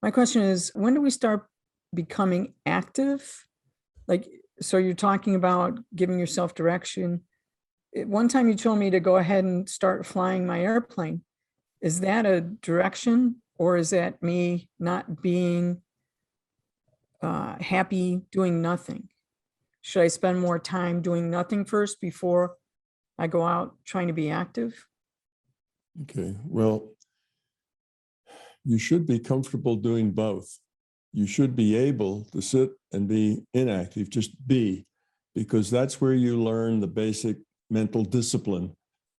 My question is, when do we start becoming active? Like, so you're talking about giving yourself direction. One time you told me to go ahead and start flying my airplane. Is that a direction, or is that me not being happy doing nothing? Should I spend more time doing nothing first before I go out trying to be active? Okay, well, you should be comfortable doing both. You should be able to sit and be inactive, just be, because that's where you learn the basic mental discipline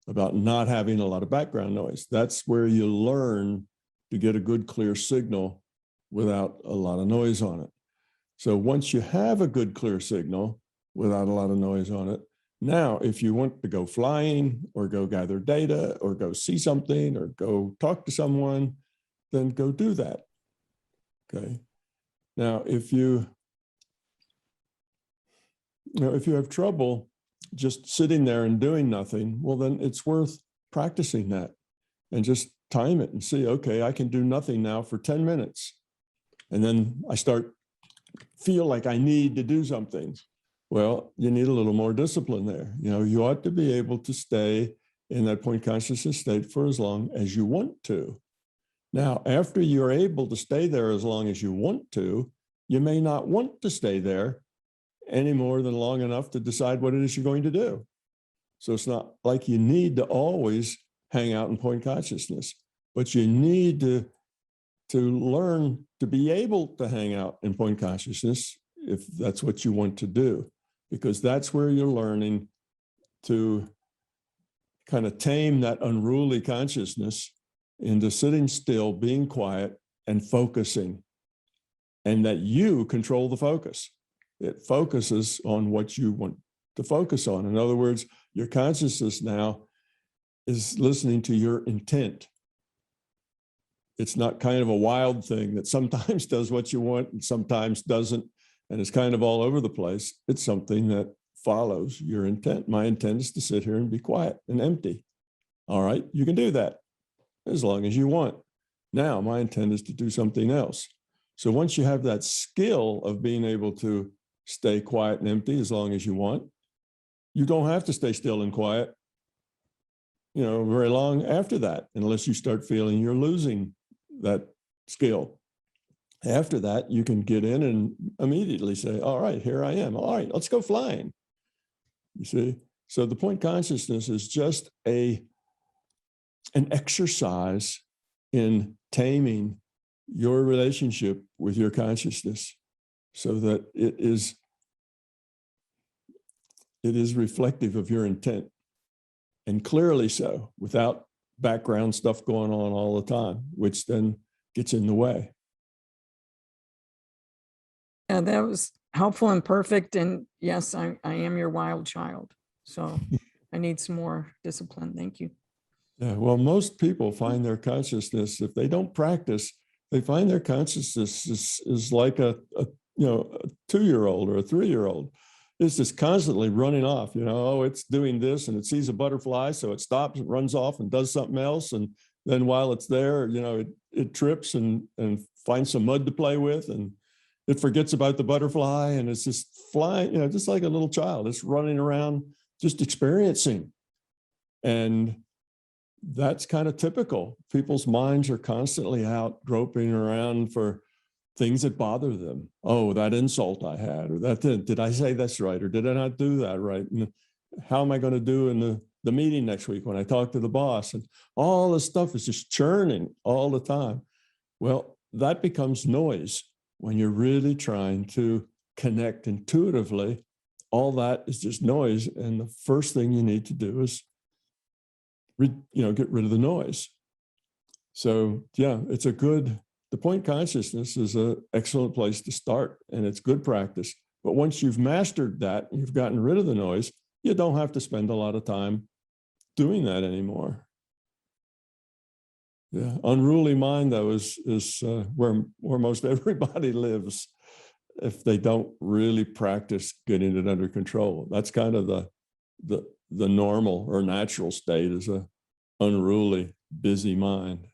about not having a lot of background noise. That's where you learn to get a good, clear signal without a lot of noise on it. So once you have a good, clear signal without a lot of noise on it, now, if you want to go flying or go gather data or go see something or go talk to someone, then go do that. Okay. Now, if you have trouble just sitting there and doing nothing, well, then it's worth practicing that and just time it and see, okay, I can do nothing now for 10 minutes. And then I feel like I need to do something. Well, you need a little more discipline there. You ought to be able to stay in that point consciousness state for as long as you want to. Now, after you're able to stay there as long as you want to, you may not want to stay there any more than long enough to decide what it is you're going to do. So it's not like you need to always hang out in point consciousness, but you need to learn to be able to hang out in point consciousness if that's what you want to do, because that's where you're learning to kind of tame that unruly consciousness into sitting still, being quiet, and focusing, and that you control the focus. It focuses on what you want to focus on. In other words, your consciousness now is listening to your intent. It's not kind of a wild thing that sometimes does what you want and sometimes doesn't, and it's kind of all over the place. It's something that follows your intent. My intent is to sit here and be quiet and empty. All right, you can do that as long as you want. Now, my intent is to do something else. So once you have that skill of being able to stay quiet and empty as long as you want, you don't have to stay still and quiet, very long after that, unless you start feeling you're losing that skill. After that, you can get in and immediately say, all right, here I am. All right, let's go flying. You see? So the point consciousness is just an exercise in taming your relationship with your consciousness so that it is reflective of your intent, and clearly so, without background stuff going on all the time, which then gets in the way. Yeah, that was helpful and perfect. And yes, I am your wild child. So I need some more discipline. Thank you. Yeah, well, most people find their consciousness, if they don't practice, they find their consciousness is like a 2-year-old or a 3-year-old. It's just constantly running off, oh, it's doing this and it sees a butterfly, so it stops and runs off and does something else. And then while it's there, it trips and finds some mud to play with, and it forgets about the butterfly, and it's just flying, just like a little child. It's running around, just experiencing. And that's kind of typical. People's minds are constantly out groping around for things that bother them. Oh, that insult I had, or that did I say that's right, or did I not do that right? And how am I going to do in the meeting next week when I talk to the boss? And all this stuff is just churning all the time. Well, that becomes noise when you're really trying to connect intuitively. All that is just noise, and the first thing you need to do is get rid of the noise. So yeah, the point consciousness is an excellent place to start, and it's good practice. But once you've mastered that, you've gotten rid of the noise, you don't have to spend a lot of time doing that anymore. Yeah, unruly mind though is where most everybody lives if they don't really practice getting it under control. That's kind of the normal or natural state, is a unruly, busy mind.